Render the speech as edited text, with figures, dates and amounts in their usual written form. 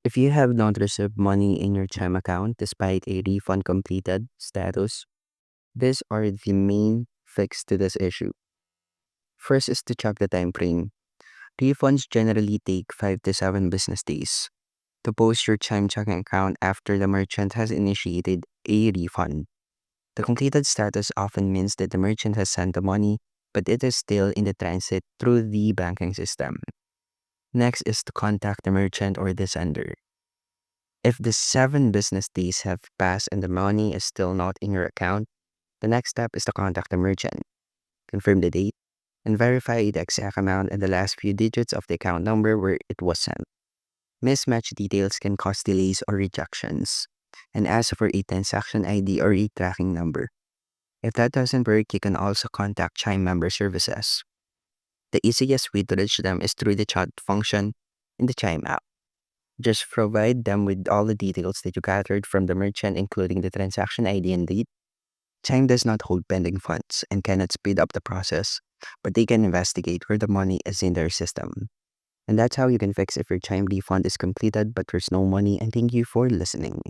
If you have not received money in your Chime account despite a refund completed status, these are the main fix to this issue. First is to check the time frame. Refunds generally take 5 to 7 business days to post your Chime checking account after the merchant has initiated a refund. The completed status often means that the merchant has sent the money, but it is still in the transit through the banking system. Next is to contact the merchant or the sender. If the 7 business days have passed and the money is still not in your account, the next step is to contact the merchant, confirm the date, and verify the exact amount and the last few digits of the account number where it was sent. Mismatched details can cause delays or rejections, and ask for a transaction ID or a tracking number. If that doesn't work, you can also contact Chime Member Services. The easiest way to reach them is through the chat function in the Chime app. Just provide them with all the details that you gathered from the merchant, including the transaction ID and date. Chime does not hold pending funds and cannot speed up the process, but they can investigate where the money is in their system. And that's how you can fix if your Chime refund is completed but there's no money. And thank you for listening.